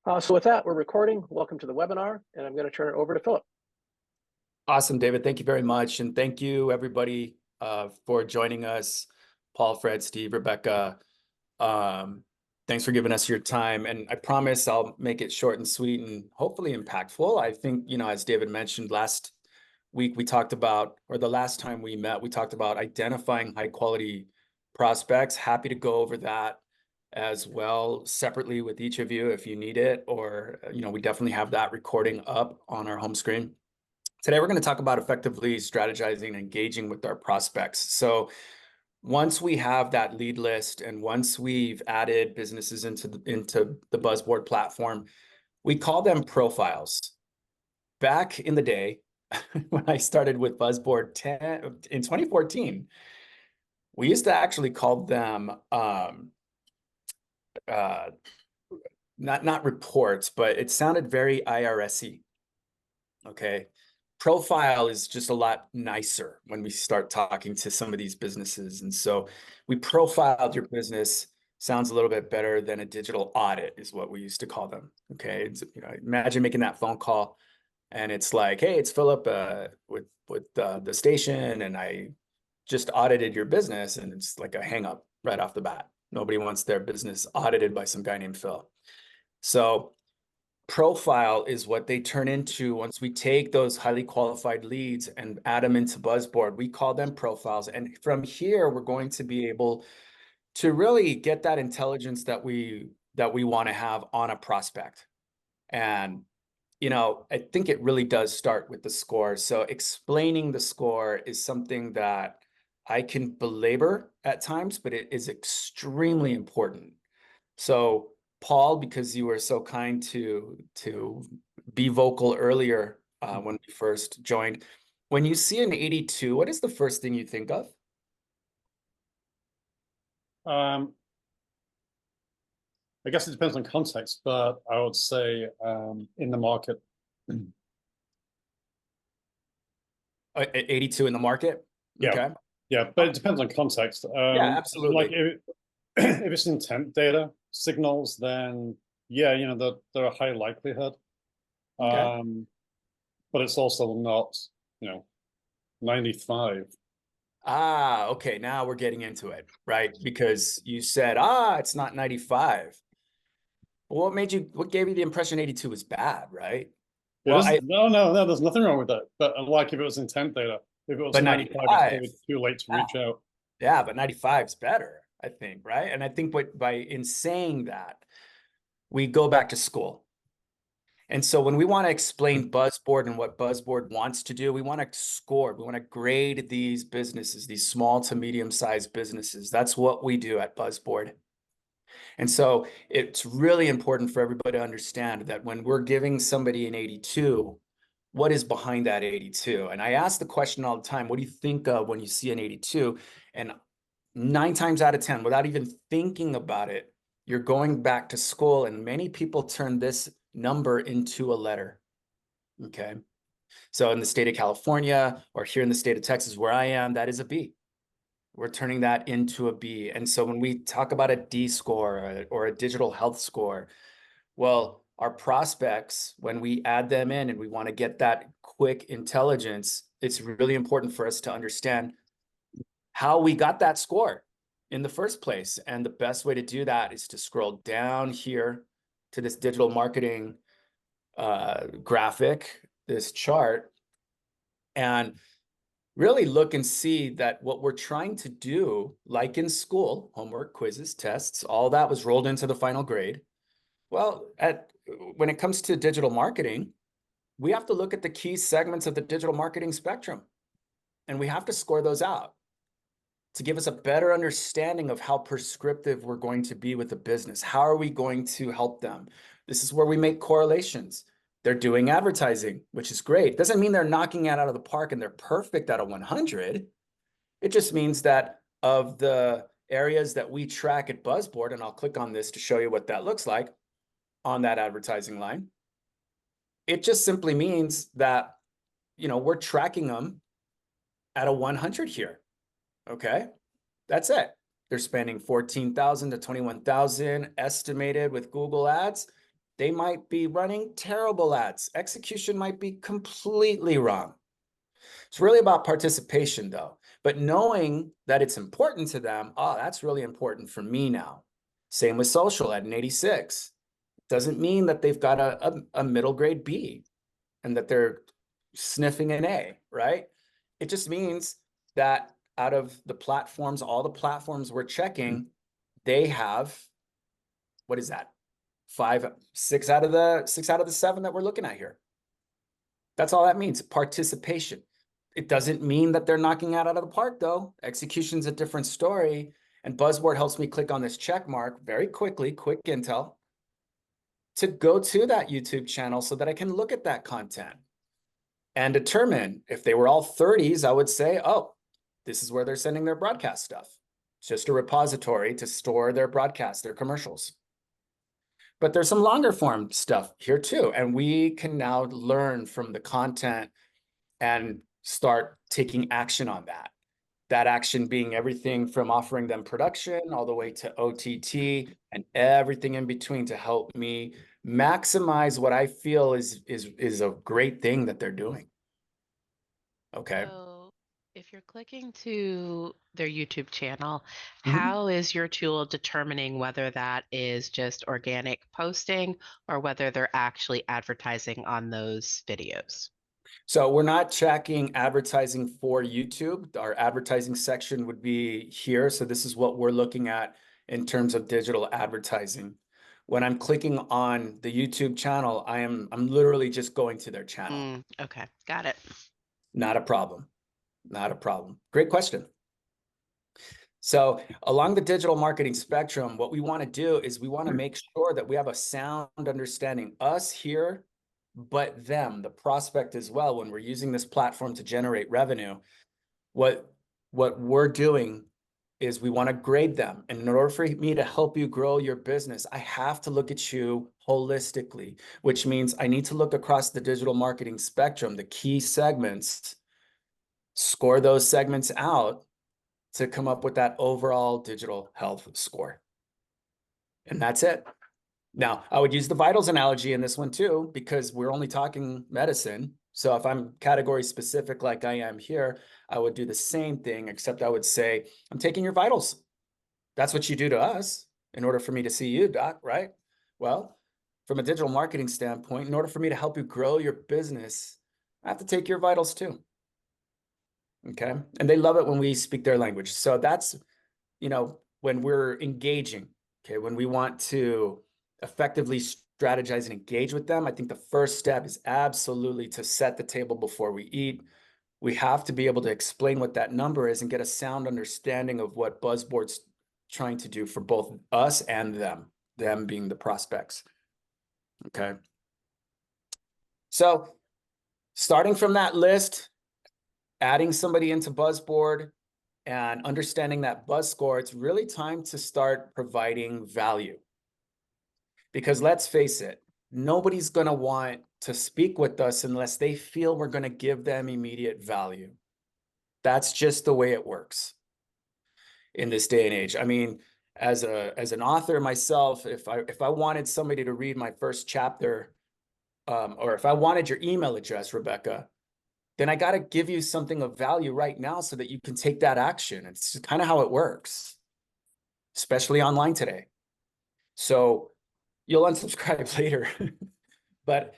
So with that, we're recording. Welcome to the webinar, and I'm going to turn it over to Philip. Awesome, David. Thank you very much. And thank you, everybody, for joining us. Paul, Fred, Steve, Rebecca. Thanks for giving us your time. And I promise I'll make it short and sweet and hopefully impactful. I think, as David mentioned last week, we talked about, or the last time we met, we talked about identifying high quality prospects. Happy to go over that as well separately with each of you if you need it, or, we definitely have that recording up on our home screen. Today, we're going to talk about effectively strategizing and engaging with our prospects. So once we have that lead list and once we've added businesses into the BuzzBoard platform, we call them profiles. Back in the day, when I started with BuzzBoard in 2014, we used to actually call them not reports, but it sounded very IRS-y. Okay. Profile is just a lot nicer when we start talking to some of these businesses. And so we profiled your business sounds a little bit better than a digital audit is what we used to call them. Okay. It's, imagine making that phone call and it's like, hey, it's Philip with the station and I just audited your business, and it's like a hang up right off the bat. Nobody wants their business audited by some guy named Phil. So profile is what they turn into once we take those highly qualified leads and add them into BuzzBoard. We call them profiles. And from here, we're going to be able to really get that intelligence that we want to have on a prospect. And, I think it really does start with the score. So explaining the score is something that I can belabor at times, but it is extremely important. So Paul, because you were so kind to be vocal earlier when we first joined, when you see an 82, what is the first thing you think of? I guess it depends on context, but I would say in the market. 82 in the market? Yeah. Okay. Yeah, but it depends on context. Yeah, absolutely. Like if it's intent data signals, then yeah, they're a high likelihood. Okay. But it's also not, 95. Okay. Now we're getting into it, right? Because you said, it's not 95. What gave you the impression 82 was bad, right? No, there's nothing wrong with that. But like if it was intent data, if it was 95, it's probably too late to reach out. Yeah, but 95 is better, I think, right? And I think in saying that, we go back to school. And so when we want to explain BuzzBoard and what BuzzBoard wants to do, we want to score. We want to grade these businesses, these small to medium-sized businesses. That's what we do at BuzzBoard. And so it's really important for everybody to understand that when we're giving somebody an 82, what is behind that 82? And I ask the question all the time, what do you think of when you see an 82? And 9 times out of 10, without even thinking about it, you're going back to school, and many people turn this number into a letter. Okay. So in the state of California or here in the state of Texas, where I am, that is a B. We're turning that into a B. And so when we talk about a D score or a digital health score, well, our prospects, when we add them in and we want to get that quick intelligence, it's really important for us to understand how we got that score in the first place. And the best way to do that is to scroll down here to this digital marketing graphic, this chart, and really look and see that what we're trying to do, like in school, homework, quizzes, tests, all that was rolled into the final grade. Well, when it comes to digital marketing, we have to look at the key segments of the digital marketing spectrum, and we have to score those out to give us a better understanding of how prescriptive we're going to be with the business. How are we going to help them? This is where we make correlations. They're doing advertising, which is great. Doesn't mean they're knocking it out of the park and they're perfect out of 100. It just means that of the areas that we track at BuzzBoard, and I'll click on this to show you what that looks like on that advertising line. It just simply means that, we're tracking them at a 100 here. Okay, that's it. They're spending 14,000 to 21,000 estimated with Google Ads. They might be running terrible ads. Execution might be completely wrong. It's really about participation though, but knowing that it's important to them, oh, that's really important for me now. Same with social at an 86. Doesn't mean that they've got a middle grade B and that they're sniffing an A, right? It just means that out of the platforms, all the platforms we're checking, they have, what is that? 6 out of the 7 that we're looking at here. That's all that means, participation. It doesn't mean that they're knocking out of the park though. Execution's a different story. And BuzzBoard helps me click on this check mark very quickly, quick intel, to go to that YouTube channel so that I can look at that content and determine if they were all 30s, I would say, oh, this is where they're sending their broadcast stuff. It's just a repository to store their broadcast, their commercials. But there's some longer form stuff here too. And we can now learn from the content and start taking action on that. That action being everything from offering them production all the way to OTT and everything in between to help me maximize what I feel is a great thing that they're doing. Okay. So if you're clicking to their YouTube channel, Mhm. how is your tool determining whether that is just organic posting or whether they're actually advertising on those videos? So we're not tracking advertising for YouTube. Our advertising section would be here. So this is what we're looking at in terms of digital advertising. When I'm clicking on the YouTube channel, I'm literally just going to their channel. Okay, got it. Not a problem. Not a problem. Great question. So along the digital marketing spectrum, what we want to do is we want to make sure that we have a sound understanding, us here, but them, the prospect as well, when we're using this platform to generate revenue. What we're doing is we want to grade them. And in order for me to help you grow your business, I have to look at you holistically, which means I need to look across the digital marketing spectrum, the key segments, score those segments out to come up with that overall digital health score. And that's it. Now, I would use the vitals analogy in this one too, because we're only talking medicine. So if I'm category specific like I am here, I would do the same thing, except I would say, I'm taking your vitals. That's what you do to us in order for me to see you, doc, right? Well, from a digital marketing standpoint, in order for me to help you grow your business, I have to take your vitals too. Okay. And they love it when we speak their language. So that's, when we're engaging, okay, when we want to effectively strategize and engage with them, I think the first step is absolutely to set the table before we eat. We have to be able to explain what that number is and get a sound understanding of what BuzzBoard's trying to do for both us and them being the prospects. Okay. So starting from that list, adding somebody into BuzzBoard and understanding that buzz score, it's really time to start providing value. Because let's face it, nobody's going to want to speak with us unless they feel we're going to give them immediate value. That's just the way it works in this day and age. I mean, as an author myself, if I wanted somebody to read my first chapter, or if I wanted your email address, Rebecca, then I got to give you something of value right now so that you can take that action. It's kind of how it works, especially online today. So you'll unsubscribe later, but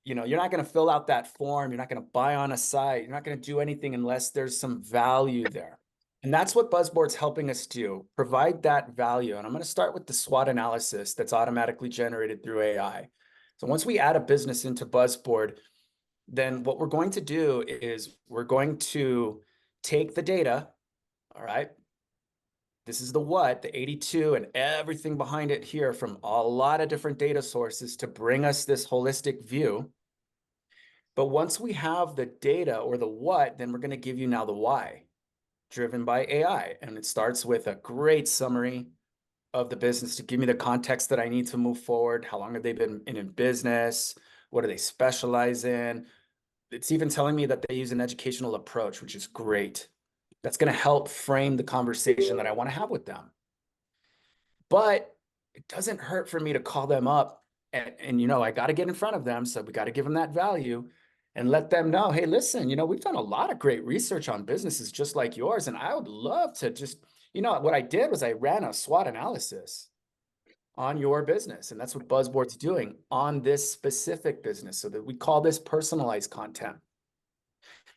you're not going to fill out that form. You're not going to buy on a site. You're not going to do anything unless there's some value there. And that's what BuzzBoard's helping us do, provide that value. And I'm going to start with the SWOT analysis that's automatically generated through AI. So once we add a business into BuzzBoard, then what we're going to do is we're going to take the data, all right? This is the what, the 82 and everything behind it here from a lot of different data sources to bring us this holistic view. But once we have the data or the what, then we're going to give you now the why, driven by AI. And it starts with a great summary of the business to give me the context that I need to move forward. How long have they been in business? What do they specialize in? It's even telling me that they use an educational approach, which is great. That's going to help frame the conversation that I want to have with them. But it doesn't hurt for me to call them up And you know, I got to get in front of them. So we got to give them that value and let them know, hey, listen, you know, we've done a lot of great research on businesses just like yours. And I would love to just, you know, what I did was I ran a SWOT analysis on your business. And that's what BuzzBoard's doing on this specific business. So that we call this personalized content.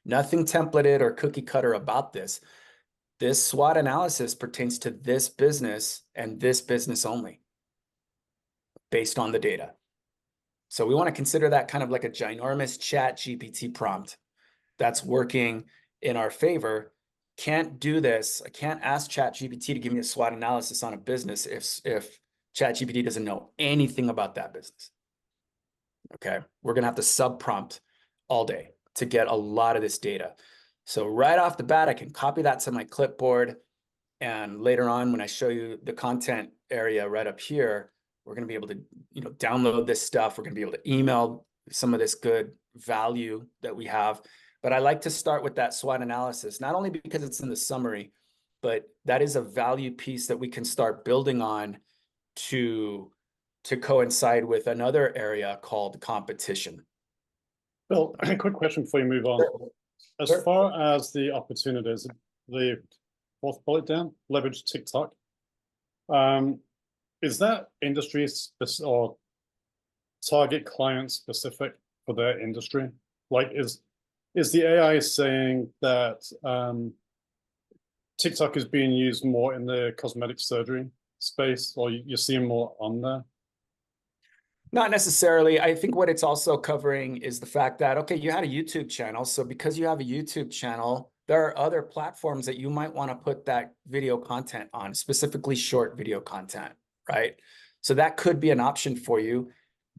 Nothing templated or cookie cutter about this. This SWOT analysis pertains to this business and this business only, based on the data. So we want to consider that kind of like a ginormous chat GPT prompt that's working in our favor. Can't do this. I can't ask chat GPT to give me a SWOT analysis on a business if chat GPT doesn't know anything about that business. Okay, we're going to have to sub prompt all day to get a lot of this data. So right off the bat, I can copy that to my clipboard. And later on, when I show you the content area right up here, we're going to be able to, you know, download this stuff. We're going to be able to email some of this good value that we have. But I like to start with that SWOT analysis, not only because it's in the summary, but that is a value piece that we can start building on to coincide with another area called competition. Bill, a quick question before you move on. As Sure. far as the opportunities, the fourth bullet down, leverage TikTok. Is that industry or target client specific for their industry? Like, is the AI saying that TikTok is being used more in the cosmetic surgery space, or you're seeing more on there? Not necessarily. I think what it's also covering is the fact that, okay, you had a YouTube channel. So because you have a YouTube channel, there are other platforms that you might want to put that video content on, specifically short video content, right? So that could be an option for you,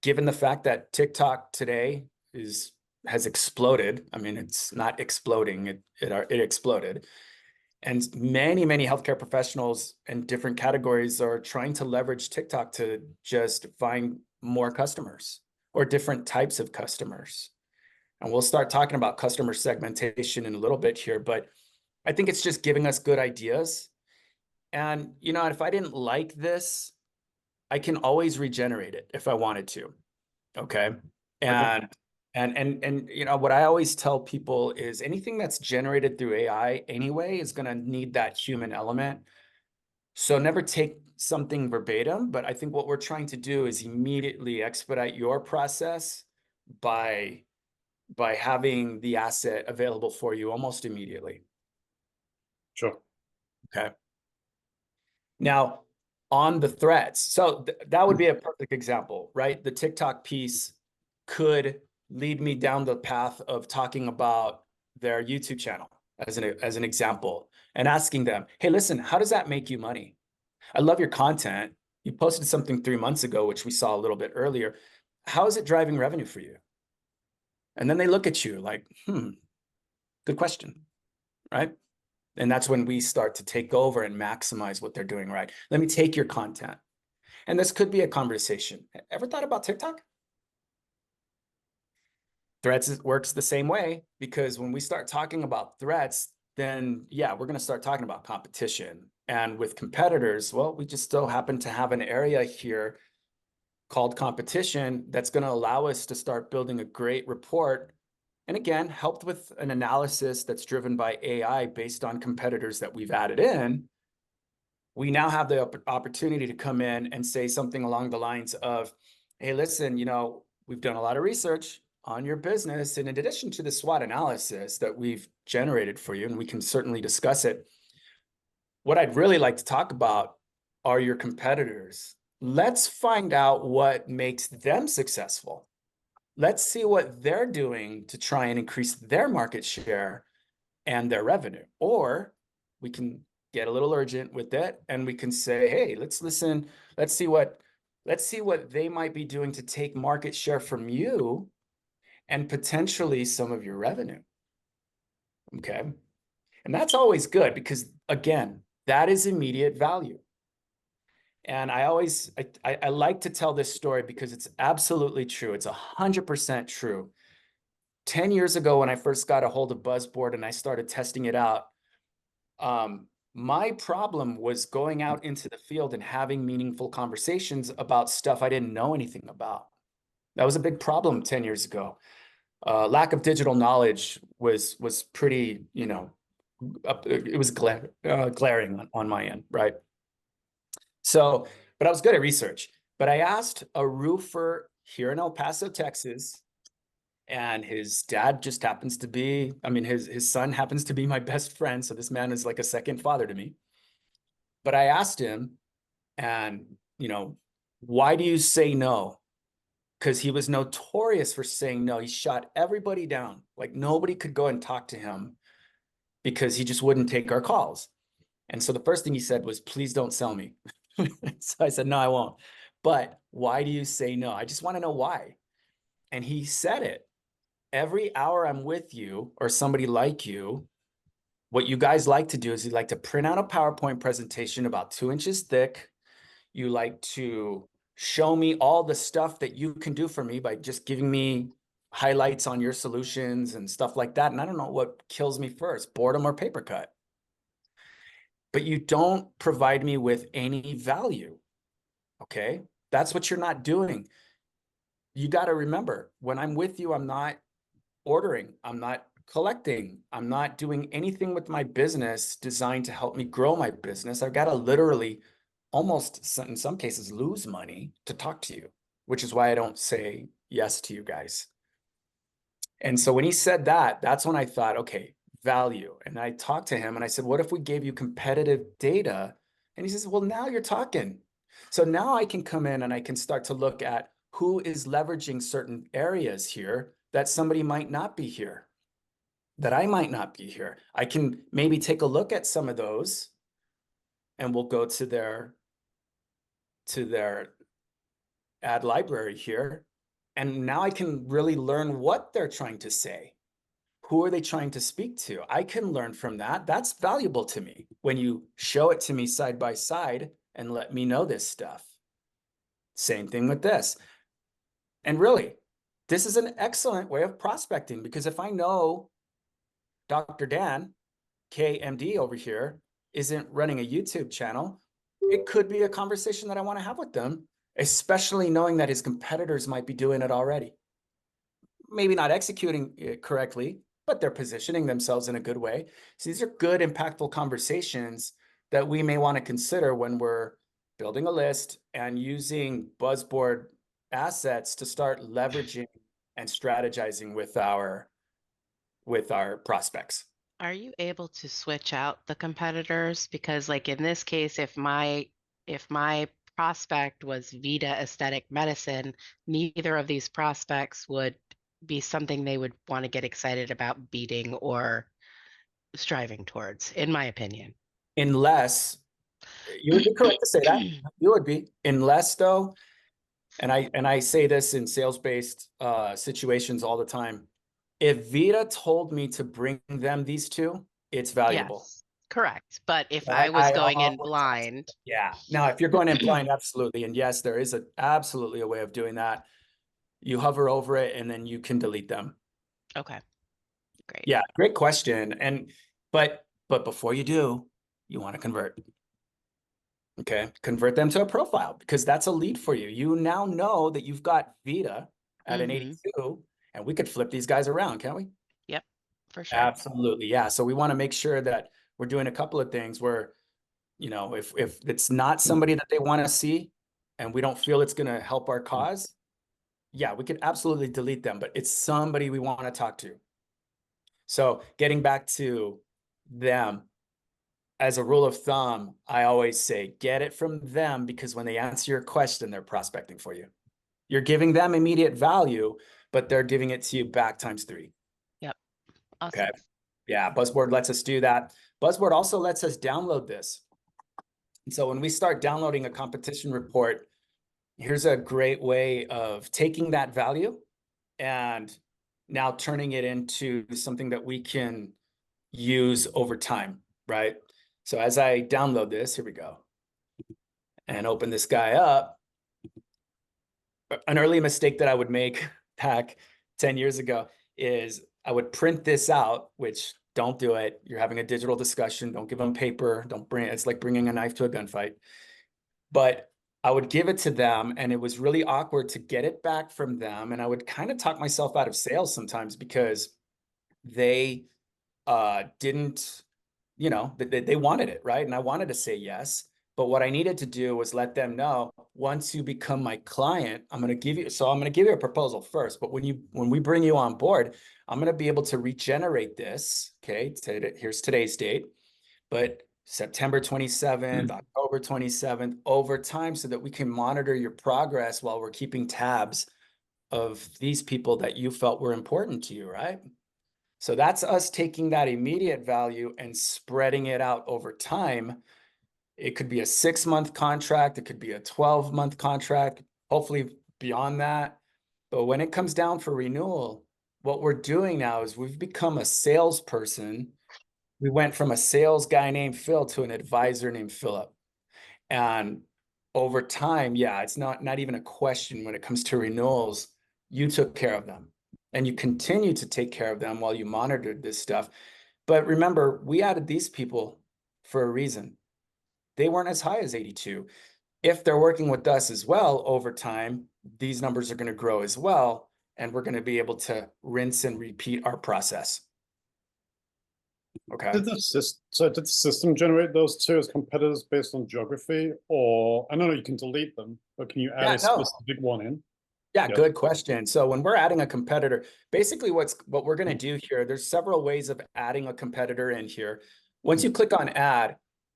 given the fact that TikTok today has exploded. I mean, it's not exploding, it exploded. And many, many healthcare professionals in different categories are trying to leverage TikTok to just find more customers or different types of customers. And we'll start talking about customer segmentation in a little bit here, but I think it's just giving us good ideas. And, you know, if I didn't like this, I can always regenerate it if I wanted to. Okay. And you know, what I always tell people is anything that's generated through AI anyway is going to need that human element. So never take something verbatim, but I think what we're trying to do is immediately expedite your process by having the asset available for you almost immediately. Sure. Okay. Now, on the threats, so that would be a perfect example, right? The TikTok piece could lead me down the path of talking about their YouTube channel as an example and asking them, hey, listen, how does that make you money? I love your content. You posted something 3 months ago, which we saw a little bit earlier. How is it driving revenue for you? And then they look at you like, good question, right? And that's when we start to take over and maximize what they're doing right. Let me take your content. And this could be a conversation. Ever thought about TikTok? Threats works the same way, because when we start talking about threats, then yeah, we're going to start talking about competition. And with competitors, well, we just still happen to have an area here called competition that's going to allow us to start building a great report. And again, helped with an analysis that's driven by AI based on competitors that we've added in. We now have the opportunity to come in and say something along the lines of, hey, listen, you know, we've done a lot of research on your business. And in addition to the SWOT analysis that we've generated for you, and we can certainly discuss it, what I'd really like to talk about are your competitors. Let's find out what makes them successful. Let's see what they're doing to try and increase their market share and their revenue. Or we can get a little urgent with it and we can say, hey, let's listen. Let's see what they might be doing to take market share from you and potentially some of your revenue. Okay. And that's always good because, again, that is immediate value. And I like to tell this story because it's absolutely true. It's 100% true. 10 years ago, when I first got a hold of BuzzBoard and I started testing it out, My problem was going out into the field and having meaningful conversations about stuff I didn't know anything about. That was a big problem 10 years ago. Lack of digital knowledge was pretty, you know, it was glaring on my end, right? So, but I was good at research. But I asked a roofer here in El Paso, Texas, and his dad just happens to be, I mean, his son happens to be my best friend. So this man is like a second father to me. But I asked him, and, you know, why do you say no? Because he was notorious for saying no. He shot everybody down. Like nobody could go and talk to him because he just wouldn't take our calls. And so the first thing he said was, please don't sell me. So I said, no, I won't. But why do you say no? I just want to know why. And he said it. Every hour I'm with you or somebody like you, what you guys like to do is you like to print out a PowerPoint presentation about 2 inches thick. You like to show me all the stuff that you can do for me by just giving me highlights on your solutions and stuff like that. And I don't know what kills me first, boredom or paper cut. But you don't provide me with any value. Okay, that's what you're not doing. You got to remember, when I'm with you, I'm not ordering, I'm not collecting, I'm not doing anything with my business designed to help me grow my business. I've got to literally almost in some cases lose money to talk to you, which is why I don't say yes to you guys. And so when he said that, that's when I thought, okay, value. And I talked to him and I said, what if we gave you competitive data? And he says, well, now you're talking. So now I can come in and I can start to look at who is leveraging certain areas here that somebody might not be here, that I might not be here. I can maybe take a look at some of those and we'll go to their ad library here. And now I can really learn what they're trying to say. Who are they trying to speak to? I can learn from that. That's valuable to me when you show it to me side by side and let me know this stuff. Same thing with this. And really, this is an excellent way of prospecting because if I know Dr. Dan, KMD over here, isn't running a YouTube channel, it could be a conversation that I want to have with them, especially knowing that his competitors might be doing it already. Maybe not executing it correctly, but they're positioning themselves in a good way. So these are good, impactful conversations that we may want to consider when we're building a list and using BuzzBoard assets to start leveraging and strategizing with our prospects. Are you able to switch out the competitors? Because like in this case, if my prospect was Vita Aesthetic Medicine, neither of these prospects would be something they would want to get excited about beating or striving towards, in my opinion. Unless you would be correct to say that. You would be. Unless though, and I say this in sales-based situations all the time. If Vita told me to bring them these two, it's valuable. Yes, correct. But if But I was going in always blind, yeah. Now, if you're going in blind, absolutely. And yes, there is absolutely a way of doing that. You hover over it and then you can delete them. okay, great. Yeah, great question. But before you do, you want to convert. Okay, convert them to a profile because that's a lead for you. You now know that you've got Vita at an 82, and we could flip these guys around, can't we? Yep, for sure. Absolutely, yeah. So we want to make sure that we're doing a couple of things where, you know, if it's not somebody that they want to see, and we don't feel it's going to help our cause, yeah, we could absolutely delete them. But it's somebody we want to talk to. So getting back to them. As a rule of thumb, I always say, get it from them because when they answer your question, they're prospecting for you. You're giving them immediate value, but they're giving it to you back ×3. Yep. Awesome. Okay. Yeah, BuzzBoard lets us do that. BuzzBoard also lets us download this. And so when we start downloading a competition report, here's a great way of taking that value and now turning it into something that we can use over time, right? So as I download this, here we go, and open this guy up, an early mistake that I would make back 10 years ago is I would print this out, which Don't do it. You're having a digital discussion. Don't give them paper. Don't bring it. It's like bringing a knife to a gunfight. But I would give it to them, and it was really awkward to get it back from them. And I would kind of talk myself out of sales sometimes because they didn't, you know, they wanted it, right? And I wanted to say yes. But what I needed to do was let them know, once you become my client, I'm going to give you a proposal first. But when we bring you on board, I'm going to be able to regenerate this. Okay, here's today's date, but September 27th, October 27th, over time, so that we can monitor your progress while we're keeping tabs of these people that you felt were important to you, right? So that's us taking that immediate value and spreading it out over time. It could be a 6-month contract. It could be a 12-month contract, hopefully beyond that. But when it comes down for renewal, what we're doing now is we've become a salesperson. We went from a sales guy named Phil to an advisor named Philip. And over time, yeah, it's not even a question when it comes to renewals. You took care of them, and you continue to take care of them while you monitored this stuff. But remember, we added these people for a reason. They weren't as high as 82. If they're working with us as well over time, these numbers are going to grow as well, and we're going to be able to rinse and repeat our process. Okay. Did the system generate those two as competitors based on geography? Or I don't know, you can delete them, but can you add a specific one in? Yeah, Yep. good question. So when we're adding a competitor, basically what we're going to do here, there's several ways of adding a competitor in here. Once you click on add,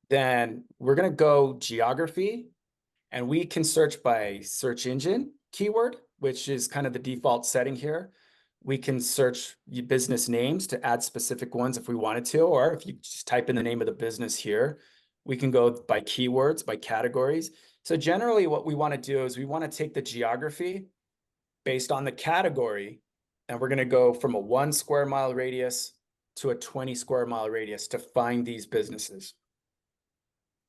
then we're going to go geography, and we can search by search engine keyword, which is kind of the default setting here. We can search business names to add specific ones if we wanted to, or if you just type in the name of the business here, we can go by keywords, by categories. So generally what we want to do is we want to take the geography based on the category, and we're going to go from a 1 square mile radius to a 20 square mile radius to find these businesses.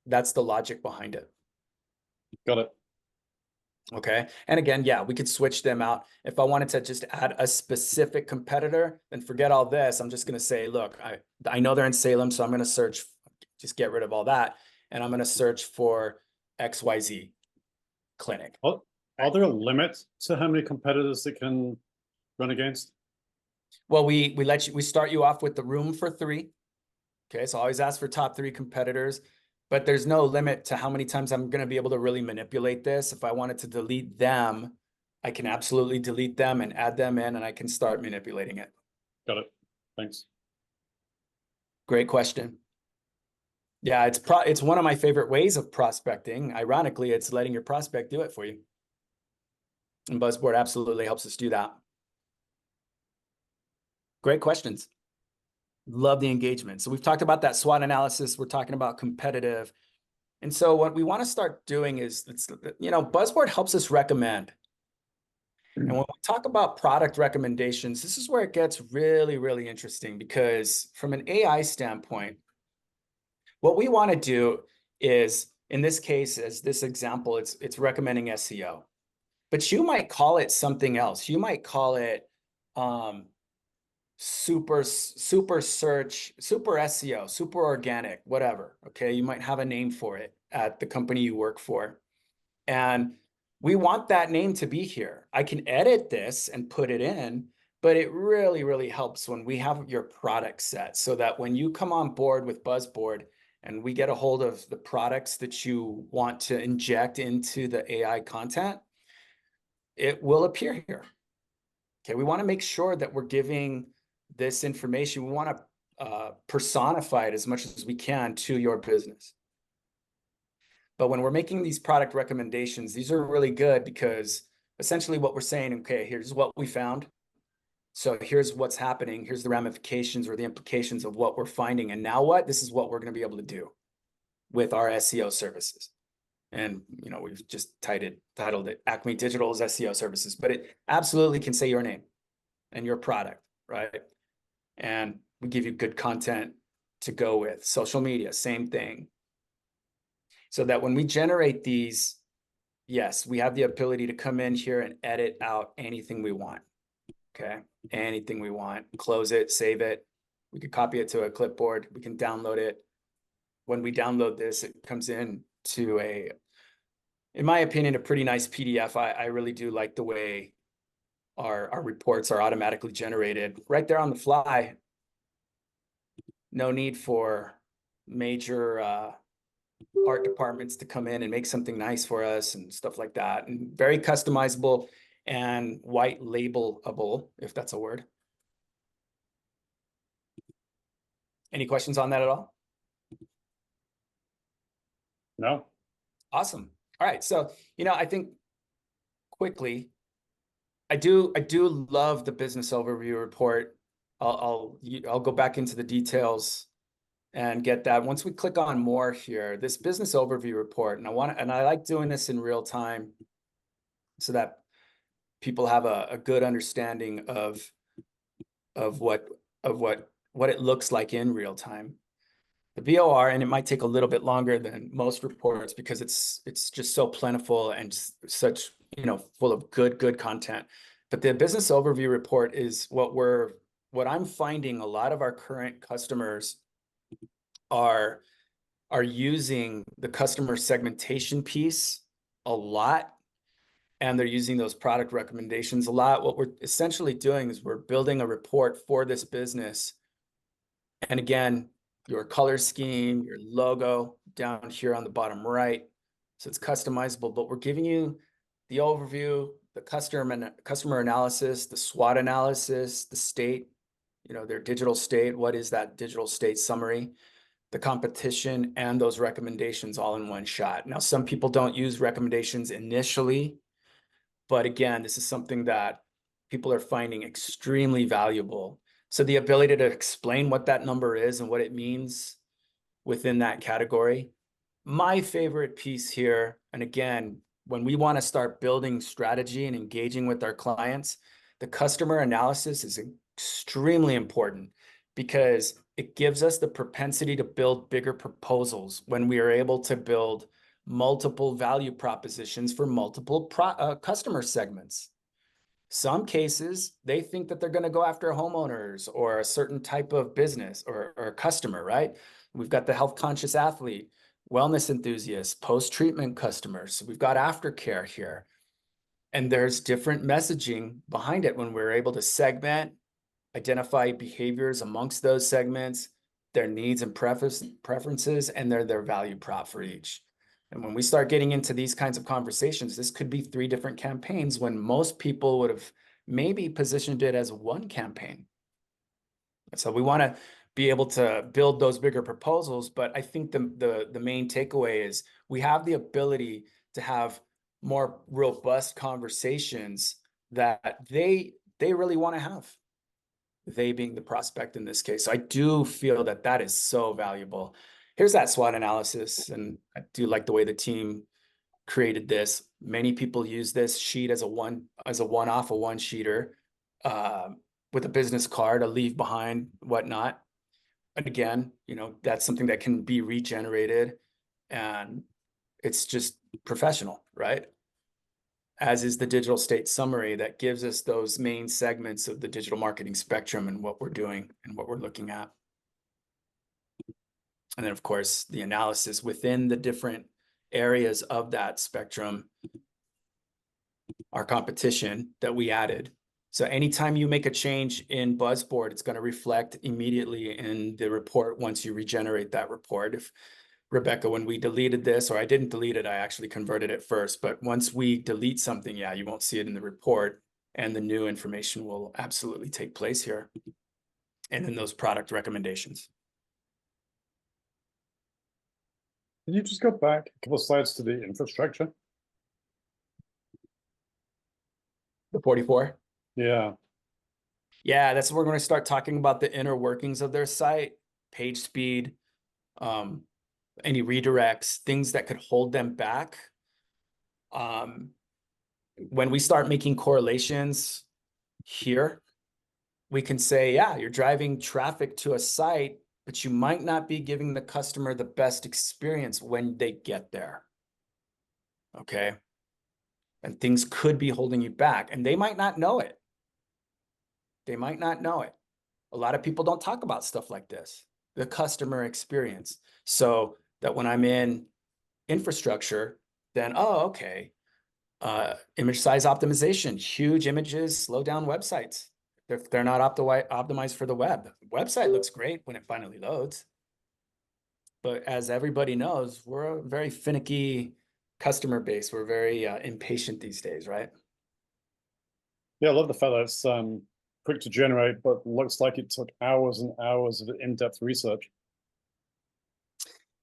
That's the logic behind it. Got it. Okay. And again, yeah, we could switch them out. If I wanted to just add a specific competitor, then forget all this. I'm just going to say, look, I know they're in Salem, so I'm going to search, just get rid of all that. And I'm going to search for XYZ clinic. Are there a limit to how many competitors it can run against? Well, we start you off with the room for 3. Okay. So I always ask for top 3 competitors. But there's no limit to how many times I'm going to be able to really manipulate this. If I wanted to delete them, I can absolutely delete them and add them in, and I can start manipulating it. Got it. Thanks. Great question. Yeah, it's one of my favorite ways of prospecting. Ironically, it's letting your prospect do it for you. And BuzzBoard absolutely helps us do that. Great questions. Love the engagement. So we've talked about that SWOT analysis. We're talking about competitive. And so what we want to start doing is, BuzzBoard helps us recommend. And when we talk about product recommendations, this is where it gets really, really interesting, because from an AI standpoint, what we want to do is, in this case, as this example, it's recommending SEO. But you might call it something else. You might call it super search, super SEO, super organic, whatever. Okay. You might have a name for it at the company you work for. And we want that name to be here. I can edit this and put it in, but it really, really helps when we have your product set, so that when you come on board with BuzzBoard and we get a hold of the products that you want to inject into the AI content, it will appear here. Okay. We want to make sure that we're giving this information. We want to personify it as much as we can to your business. But when we're making these product recommendations, these are really good, because essentially what we're saying, okay, here's what we found. So here's what's happening. Here's the ramifications or the implications of what we're finding. And now what? This is what we're going to be able to do with our SEO services. And, we've just titled it Acme Digital's SEO services, but it absolutely can say your name and your product, right? And we give you good content to go with. Social media, same thing. So that when we generate these, yes, we have the ability to come in here and edit out anything we want. Okay. Anything we want, close it, save it, We could copy it to a clipboard. We can download it. When we download this, it comes in to in my opinion, a pretty nice PDF. I really do like the way our reports are automatically generated right there on the fly. No need for major art departments to come in and make something nice for us and stuff like that. And very customizable and white labelable, if that's a word. Any questions on that at all? No. Awesome. All right. So, I think quickly, I do love the business overview report. I'll go back into the details and get that. Once we click on more here, this business overview report, and I like doing this in real time so that people have a good understanding of what it looks like in real time. The BOR, and it might take a little bit longer than most reports because it's just so plentiful and such, full of good content. But the business overview report is what I'm finding a lot of our current customers are using the customer segmentation piece a lot, and they're using those product recommendations a lot. What we're essentially doing is we're building a report for this business. And again, your color scheme, your logo down here on the bottom right. So it's customizable, but we're giving you the overview, the customer analysis, the SWOT analysis, the state, their digital state. What is that digital state summary? The competition and those recommendations all in one shot. Now, some people don't use recommendations initially, but again, this is something that people are finding extremely valuable. So the ability to explain what that number is and what it means within that category. My favorite piece here, and again, when we want to start building strategy and engaging with our clients, the customer analysis is extremely important because it gives us the propensity to build bigger proposals when we are able to build multiple value propositions for multiple customer segments. Some cases, they think that they're going to go after homeowners or a certain type of business or customer, right? We've got the health conscious athlete, wellness enthusiasts, post-treatment customers. We've got aftercare here. And there's different messaging behind it when we're able to segment, identify behaviors amongst those segments, their needs and preferences, and their value prop for each. And when we start getting into these kinds of conversations, this could be 3 different campaigns when most people would have maybe positioned it as one campaign. So we want to be able to build those bigger proposals, but I think the main takeaway is we have the ability to have more robust conversations that they really want to have. They being the prospect in this case. So I do feel that is so valuable. Here's that SWOT analysis, and I do like the way the team created this. Many people use this sheet as a one-off, a one-sheeter with a business card, a leave behind, whatnot. And again, that's something that can be regenerated, and it's just professional, right? As is the digital state summary that gives us those main segments of the digital marketing spectrum and what we're doing and what we're looking at. And then, of course, the analysis within the different areas of that spectrum, our competition that we added. So anytime you make a change in BuzzBoard, it's going to reflect immediately in the report once you regenerate that report. If Rebecca, when we deleted this, or I didn't delete it, I actually converted it first. But once we delete something, yeah, you won't see it in the report, and the new information will absolutely take place here. And then those product recommendations. Can you just go back a couple of slides to the infrastructure? The 44? Yeah. Yeah, that's where we're going to start talking about the inner workings of their site, page speed, any redirects, things that could hold them back. When we start making correlations here, we can say, yeah, you're driving traffic to a site, but you might not be giving the customer the best experience when they get there. Okay. And things could be holding you back, and they might not know it. They might not know it. A lot of people don't talk about stuff like this, the customer experience. So that when I'm in infrastructure, then, oh, okay, image size optimization, huge images slow down websites. They're not optimized for the web. Website looks great when it finally loads. But as everybody knows, we're a very finicky customer base. We're very impatient these days, right? Yeah, I love the fact that it's quick to generate, but looks like it took hours and hours of in-depth research.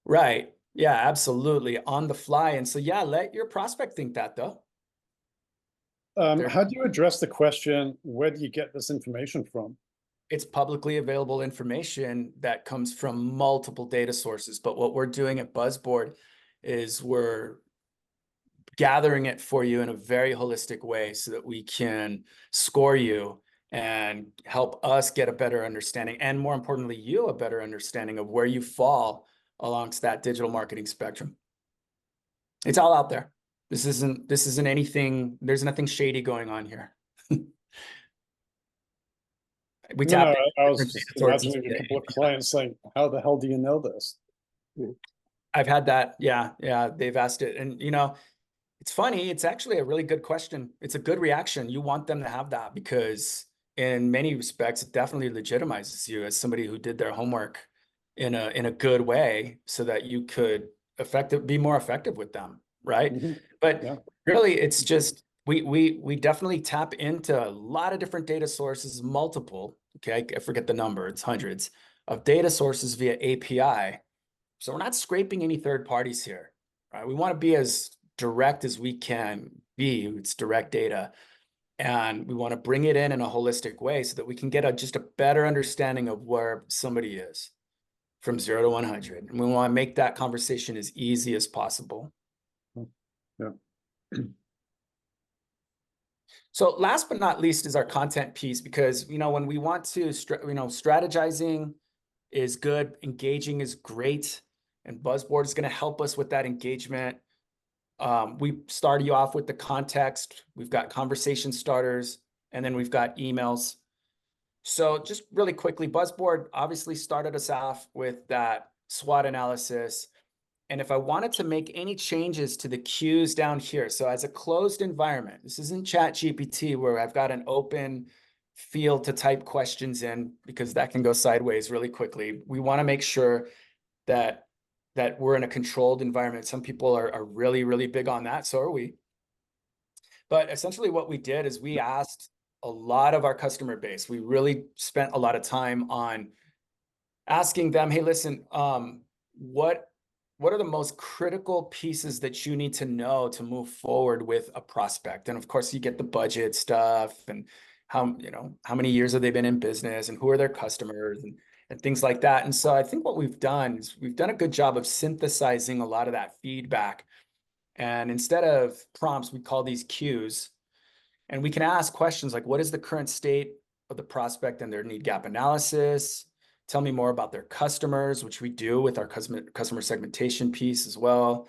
Right. Yeah, absolutely. On the fly. And so, yeah, let your prospect think that though. How do you address the question, where do you get this information from? It's publicly available information that comes from multiple data sources. But what we're doing at BuzzBoard is we're gathering it for you in a very holistic way so that we can score you and help us get a better understanding, and more importantly, you a better understanding of where you fall alongst that digital marketing spectrum. It's all out there. This isn't anything, there's nothing shady going on here. We tapped I was just imagining a couple of clients saying, how the hell do you know this? I've had that. Yeah. They've asked it. And, it's funny. It's actually a really good question. It's a good reaction. You want them to have that because in many respects, it definitely legitimizes you as somebody who did their homework in a good way so that you could be more effective with them. Right. But really, it's just, we definitely tap into a lot of different data sources, multiple, okay, I forget the number, it's hundreds of data sources via API. So we're not scraping any third parties here, right? We want to be as direct as we can be. It's direct data. And we want to bring it in a holistic way so that we can get just a better understanding of where somebody is from 0 to 100. And we want to make that conversation as easy as possible. Yeah. So last but not least is our content piece, because, when we want to, strategizing is good, engaging is great, and BuzzBoard is going to help us with that engagement. We started you off with the context. We've got conversation starters, and then we've got emails. So just really quickly, BuzzBoard obviously started us off with that SWOT analysis. And if I wanted to make any changes to the cues down here, so as a closed environment, this isn't ChatGPT where I've got an open field to type questions in, because that can go sideways really quickly. We want to make sure that we're in a controlled environment. Some people are really, really big on that. So are we. But essentially what we did is we asked a lot of our customer base. We really spent a lot of time on asking them, hey, listen, what are the most critical pieces that you need to know to move forward with a prospect? And of course, you get the budget stuff and how many years have they been in business and who are their customers and things like that. And so I think what we've done is we've done a good job of synthesizing a lot of that feedback. And instead of prompts, we call these cues. And we can ask questions like, what is the current state of the prospect and their need gap analysis? Tell me more about their customers, which we do with our customer segmentation piece as well.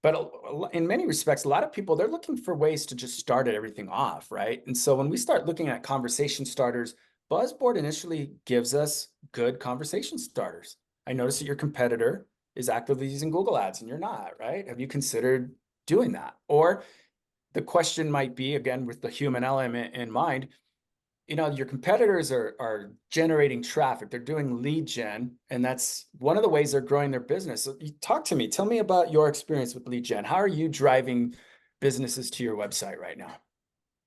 But in many respects, a lot of people, they're looking for ways to just start everything off, right? And so when we start looking at conversation starters, BuzzBoard initially gives us good conversation starters. I noticed that your competitor is actively using Google Ads and you're not, right? Have you considered doing that? Or the question might be, again, with the human element in mind, your competitors are generating traffic. They're doing lead gen, and that's one of the ways they're growing their business. So talk to me. Tell me about your experience with lead gen. How are you driving businesses to your website right now?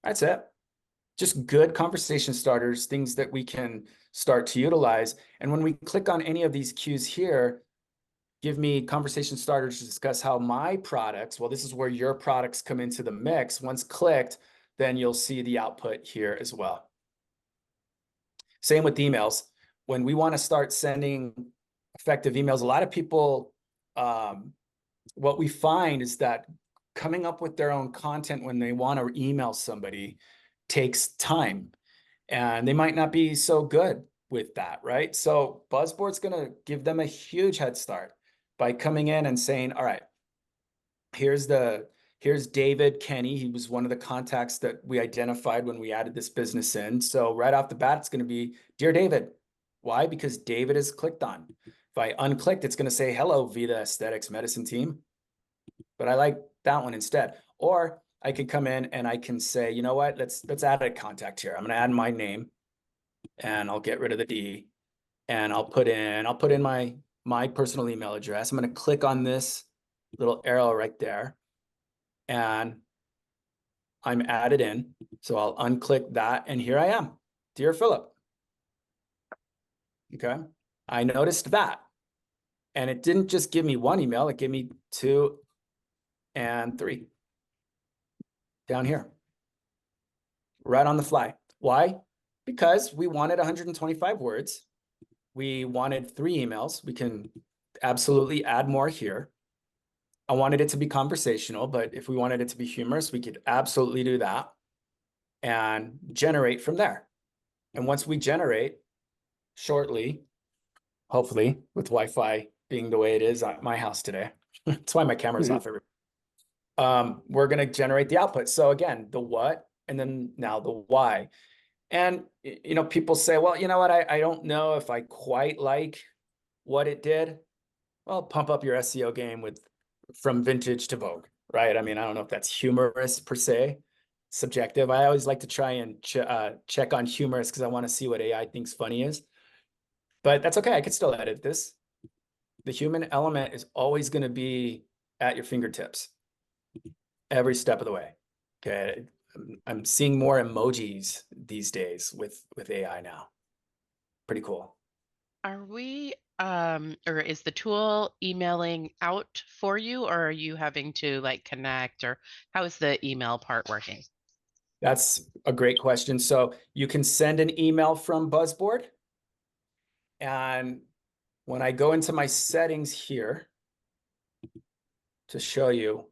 That's it. Just good conversation starters, things that we can start to utilize. And when we click on any of these cues here, give me conversation starters to discuss how my products, well, this is where your products come into the mix. Once clicked, then you'll see the output here as well. Same with emails. When we want to start sending effective emails, a lot of people, what we find is that coming up with their own content when they want to email somebody takes time, and they might not be so good with that, right? So BuzzBoard's going to give them a huge head start by coming in and saying, all right, here's the here's David Kenny. He was one of the contacts that we identified when we added this business in. So right off the bat, it's going to be, Dear David. Why? Because David is clicked on. If I unclicked, it's going to say, hello, Vida Aesthetics Medicine Team. But I like that one instead. Or I could come in and I can say, you know what, let's add a contact here. I'm going to add my name and I'll get rid of the D and I'll put in my personal email address. I'm going to click on this little arrow right there and I'm added in. So I'll unclick that and here I am, Dear Philip. Okay. I noticed that. And it didn't just give me one email, it gave me 2 and 3 down here, right on the fly. Why? Because we wanted 125 words. We wanted 3 emails. We can absolutely add more here. I wanted it to be conversational, but if we wanted it to be humorous, we could absolutely do that and generate from there. And once we generate shortly, hopefully with Wi-Fi being the way it is at my house today, that's why my camera's off. We're going to generate the output. So again, the what, and then now the why. And, you know, people say, well, you know what, I don't know if I quite like what it did. Well, pump up your SEO game with from vintage to Vogue, right? I mean, I don't know if that's humorous per se, subjective. I always like to try and check on humorous because I want to see what AI thinks funny is. But that's okay. I could still edit this. The human element is always going to be at your fingertips every step of the way. Okay. I'm seeing more emojis these days with AI now. Pretty cool. Are we, or is the tool emailing out for you, or are you having to like connect, or how is the email part working? That's a great question. So you can send an email from BuzzBoard. And when I go into my settings here to show you,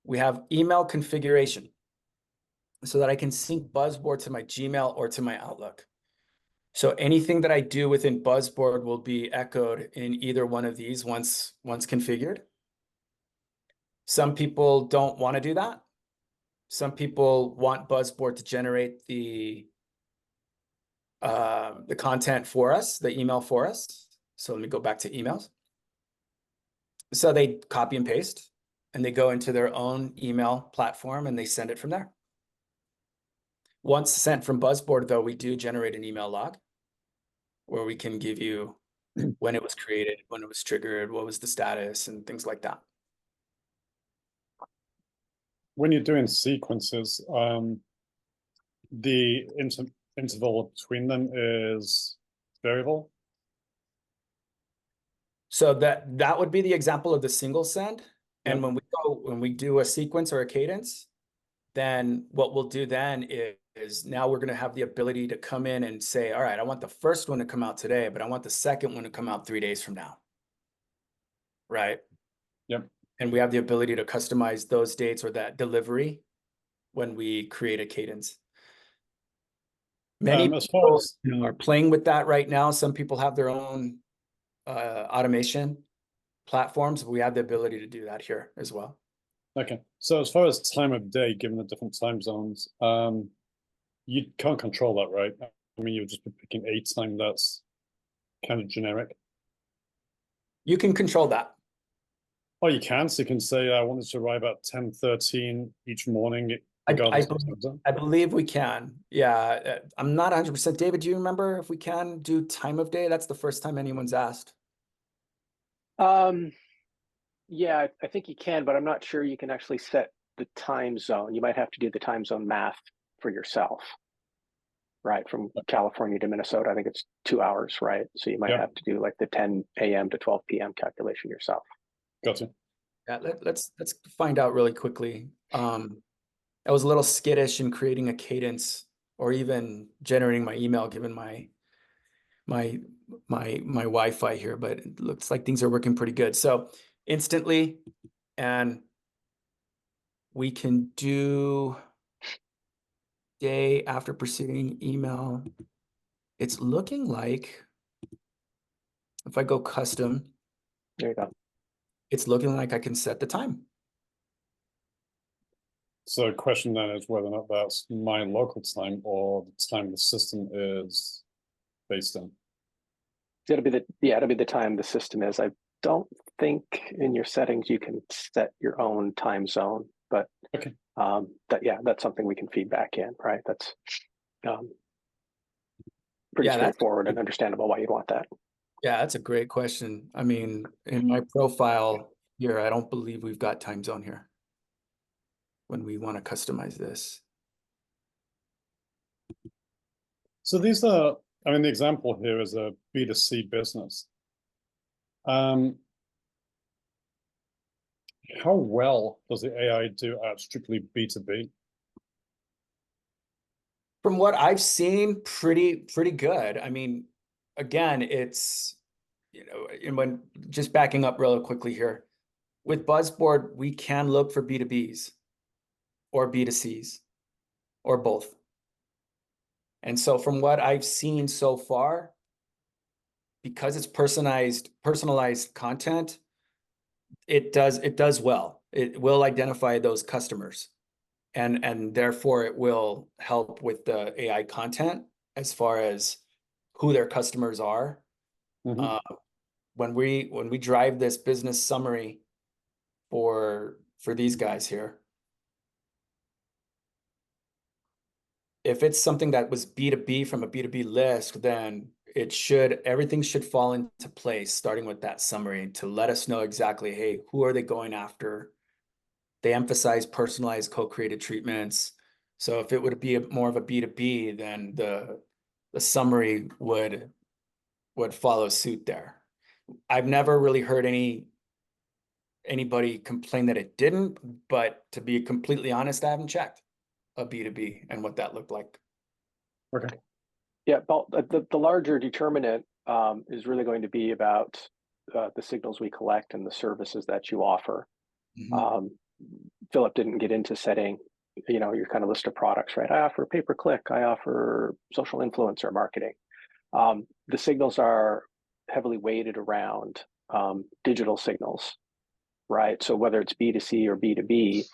we have email configuration so that I can sync BuzzBoard to my Gmail or to my Outlook. So anything that I do within BuzzBoard will be echoed in either one of these once configured. Some people don't want to do that. Some people want BuzzBoard to generate the content for us, the email for us. So let me go back to emails. So they copy and paste and they go into their own email platform and they send it from there. Once sent from BuzzBoard, though, we do generate an email log where we can give you when it was created, when it was triggered, what was the status, and things like that. When you're doing sequences, the interval between them is variable. So that would be the example of the single send. And Yep. when we do a sequence or a cadence, then what we'll do then is now we're going to have the ability to come in and say, all right, I want the first one to come out today, but I want the second one to come out 3 days from now. Right? Yep. And we have the ability to customize those dates or that delivery when we create a cadence. Many As people far as are playing with that right now. Some people have their own automation platforms. We have the ability to do that here as well. okay, so as far as time of day, given the different time zones, you can't control that, right? I mean, you'll just be picking a time that's kind of generic. You can control that. Oh, you can. So you can say, I want it to arrive at 10:13 each morning, I regardless of time zone. believe we can. Yeah, I'm not 100%. David, do you remember if we can do time of day? That's the first time anyone's asked. Yeah, I think you can, but I'm not sure you can actually set the time zone. You might have to do the time zone math for yourself, right? From California to Minnesota, I think it's 2 hours, right? So you might Yep. have to do like the 10 a.m. to 12 p.m. calculation yourself. Gotcha. Yeah, let's find out really quickly. I was a little skittish in creating a cadence or even generating my email given my Wi-Fi here, but it looks like things are working pretty good. So instantly, and we can do day after preceding email. It's looking like if I go custom, There you go. it's looking like I can set the time. So the question then is whether or not that's my local time or the time the system is based in. It'll be the time the system is. I don't think in your settings you can set your own time zone, but Okay. that's something we can feed back in, right? That's pretty Yeah, that's straightforward and understandable why you'd want that. Yeah, that's a great question. I mean, in my profile here, I don't believe we've got time zone here when we want to customize this. So these are, I mean, the example here is a B2C business. How well does the AI do at strictly B2B? From what I've seen, pretty good. I mean, again, it's, and when just backing up real quickly here, with BuzzBoard, we can look for B2Bs or B2Cs or both. And so from what I've seen so far, because it's personalized content, it does well. It will identify those customers, and therefore it will help with the AI content as far as who their customers are. Mhm. When we drive this business summary for these guys here, if it's something that was B2B from a B2B list, then everything should fall into place, starting with that summary to let us know exactly, hey, who are they going after? They emphasize personalized co-created treatments. So if it would be more of a B2B, then the summary would follow suit there. I've never really heard anybody complain that it didn't, but to be completely honest, I haven't checked a B2B and what that looked like. Okay. Yeah, the larger determinant is really going to be about the signals we collect and the services that you offer. Mhm. Philip didn't get into setting, your kind of list of products, right? I offer pay-per-click, I offer social influencer marketing. The signals are heavily weighted around digital signals, right? So whether it's B2C or B2B,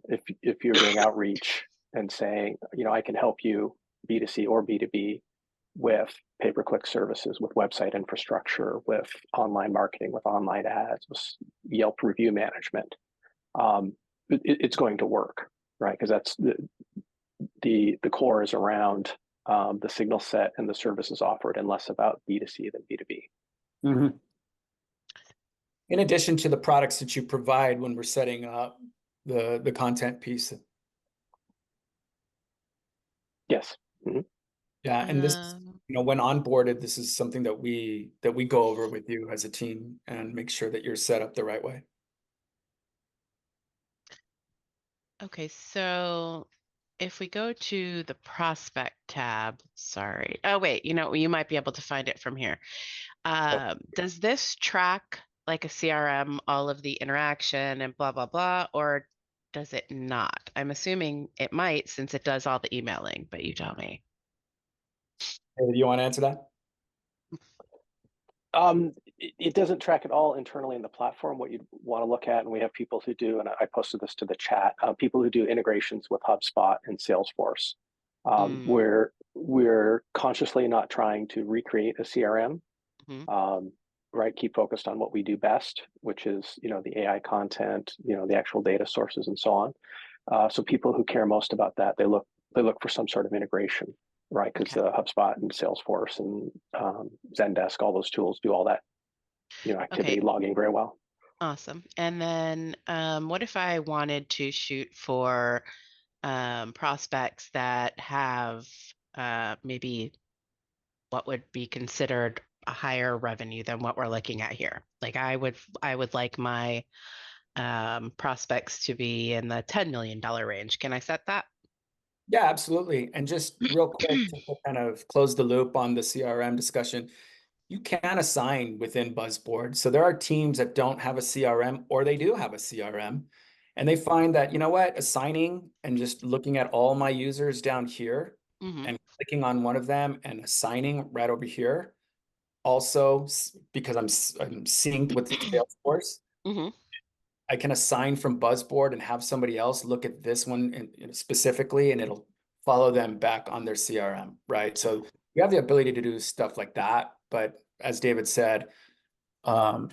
if you're doing outreach and saying, I can help you B2C or B2B with pay-per-click services, with website infrastructure, with online marketing, with online ads, with Yelp review management, it's going to work, right? Because that's the core is around the signal set and the services offered, and less about B2C than B2B. Mm-hmm. In addition to the products that you provide when we're setting up the content piece. Yes. Mm-hmm. Yeah, and this, when onboarded, this is something that we go over with you as a team and make sure that you're set up the right way. Okay, so if we go to the prospect tab, sorry. Oh, wait, you might be able to find it from here. Does this track like a CRM, all of the interaction and blah, blah, blah, or does it not? I'm assuming it might since it does all the emailing, but you tell me. Hey, do you want to answer that? It doesn't track it all internally in the platform. What you'd want to look at, and we have people who do, and I posted this to the chat, people who do integrations with HubSpot and Salesforce, where we're consciously not trying to recreate a CRM, right? Keep focused on what we do best, which is, the AI content, the actual data sources and so on. So people who care most about that, they look for some sort of integration, right? Because HubSpot and Salesforce and Zendesk, all those tools do all that, activity logging very well. Awesome. And then what if I wanted to shoot for prospects that have maybe what would be considered a higher revenue than what we're looking at here? Like I would like my prospects to be in the $10 million range. Can I set that? Yeah, absolutely. And just real quick to kind of close the loop on the CRM discussion, you can assign within BuzzBoard. So there are teams that don't have a CRM or they do have a CRM, and they find that, assigning and just looking at all my users down here and clicking on one of them and assigning right over here. Also, because I'm synced with Salesforce, I can assign from BuzzBoard and have somebody else look at this one specifically, and it'll follow them back on their CRM, right? So you have the ability to do stuff like that, but as David said,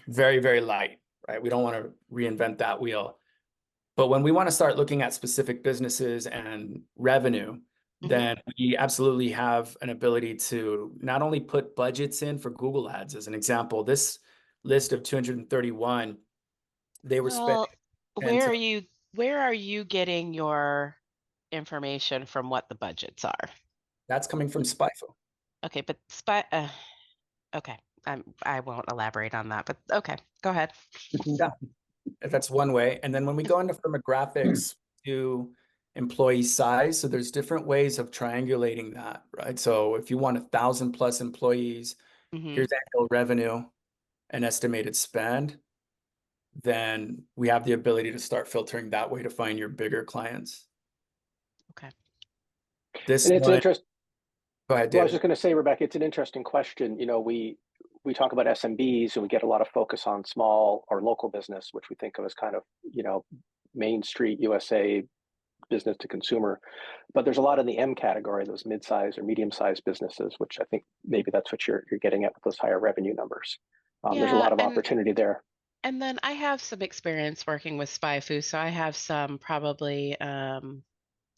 very, very light, right? We don't want to reinvent that wheel. But when we want to start looking at specific businesses and revenue, then we absolutely have an ability to not only put budgets in for Google Ads, as an example, this list of 231, they were spending Well, 10 to, where are you getting your information from what the budgets are? that's coming from SpyFo. Okay, but okay, I won't elaborate on that, but okay, go ahead. Yeah, that's one way. And then when we go into firmographics to employee size, so there's different ways of triangulating that, right? So if you want 1,000+ employees, here's annual revenue and estimated spend, then we have the ability to start filtering that way to find your bigger clients. Okay. This And it's an one, interest. go ahead, Well, I was David. just going to say, Rebecca, it's an interesting question. We talk about SMBs and we get a lot of focus on small or local business, which we think of as kind of, Main Street USA business to consumer. But there's a lot in the M category, those mid-sized or medium-sized businesses, which I think maybe that's what you're getting at with those higher revenue numbers. There's a Yeah, lot of opportunity there. and then I have some experience working with SpyFu, so I have some probably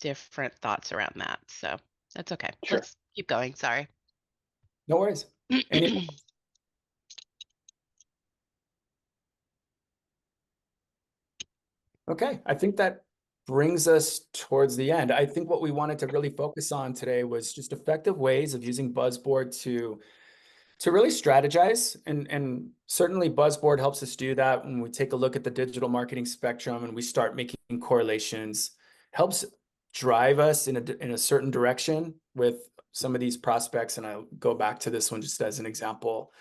different thoughts around that. So that's okay. Sure. Let's keep going. Sorry. No worries. Any Okay, I think that brings us towards the end. I think what we wanted to really focus on today was just effective ways of using BuzzBoard to really strategize. And certainly BuzzBoard helps us do that when we take a look at the digital marketing spectrum and we start making correlations, helps drive us in a certain direction with some of these prospects. And I'll go back to this one just as an example.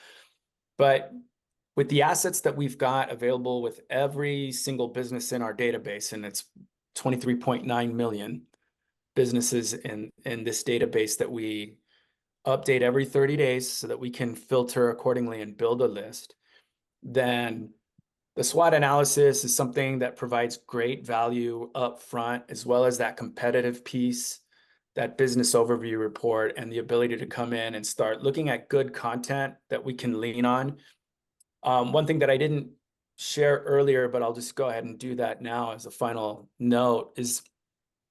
But with the assets that we've got available with every single business in our database, and it's 23.9 million businesses in this database that we update every 30 days so that we can filter accordingly and build a list, then the SWOT analysis is something that provides great value up front, as well as that competitive piece, that business overview report, and the ability to come in and start looking at good content that we can lean on. One thing that I didn't share earlier, but I'll just go ahead and do that now as a final note is,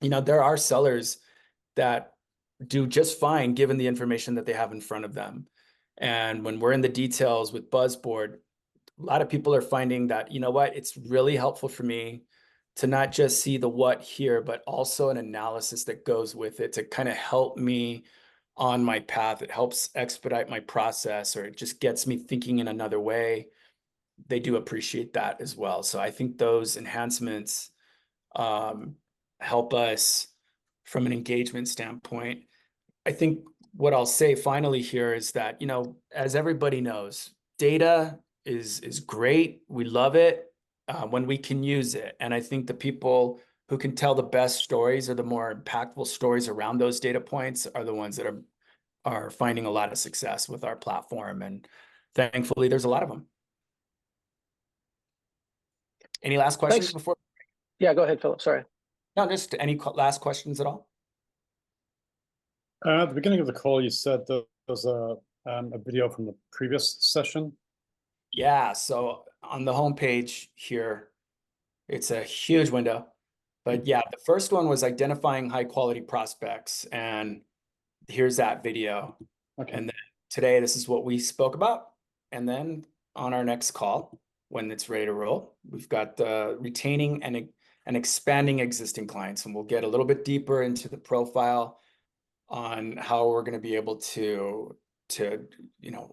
there are sellers that do just fine given the information that they have in front of them. And when we're in the details with BuzzBoard, a lot of people are finding that, it's really helpful for me to not just see the what here, but also an analysis that goes with it to kind of help me on my path. It helps expedite my process, or it just gets me thinking in another way. They do appreciate that as well. So I think those enhancements help us from an engagement standpoint. I think what I'll say finally here is that, as everybody knows, data is great. We love it when we can use it. And I think the people who can tell the best stories or the more impactful stories around those data points are the ones that are finding a lot of success with our platform. And thankfully, there's a lot of them. Any last questions Thanks. before? Yeah, go ahead, Philip. Sorry. No, just any last questions at all? At the beginning of the call, you said there was a video from the previous session. Yeah, so on the homepage here, it's a huge window. But yeah, the first one was identifying high quality prospects. And here's that video. Okay. And then today, this is what we spoke about. And then on our next call, when it's ready to roll, we've got retaining and expanding existing clients. And we'll get a little bit deeper into the profile on how we're going to be able to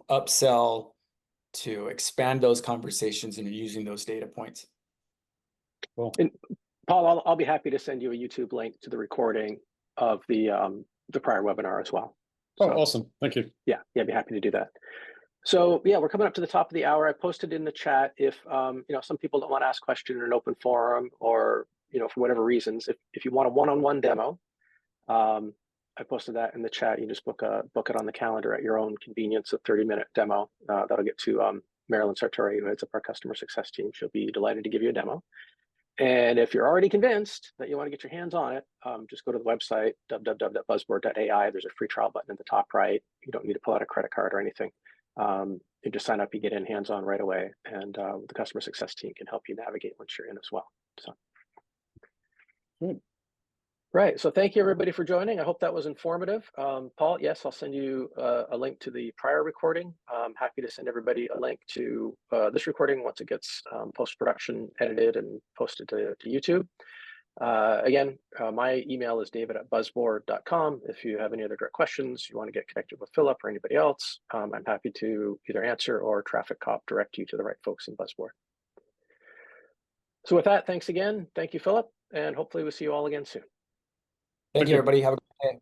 upsell, to expand those conversations and using those data points. Cool. And Paul, I'll be happy to send you a YouTube link to the recording of the prior webinar as well. Oh, So, awesome. Thank you. Yeah, I'd be happy to do that. So yeah, we're coming up to the top of the hour. I posted in the chat if some people don't want to ask questions in an open forum, or for whatever reasons, if you want a one-on-one demo, I posted that in the chat. You just book it on the calendar at your own convenience, a 30-minute demo. That'll get to Marilyn Sartori, who heads up our customer success team. She'll be delighted to give you a demo. And if you're already convinced that you want to get your hands on it, just go to the website, www.buzzboard.ai. There's a free trial button at the top right. You don't need to pull out a credit card or anything. You just sign up, you get in hands-on right away, and the customer success team can help you navigate once you're in as well. So, right. So thank you everybody for joining. I hope that was informative. Paul, yes, I'll send you a link to the prior recording. I'm happy to send everybody a link to this recording once it gets post-production edited and posted to YouTube. Again, my email is david@buzzboard.com. If you have any other direct questions, you want to get connected with Philip or anybody else, I'm happy to either answer or traffic cop direct you to the right folks in BuzzBoard. So with that, thanks again. Thank you, Philip, and hopefully we'll see you all again soon. Thank you, everybody. Have a good day.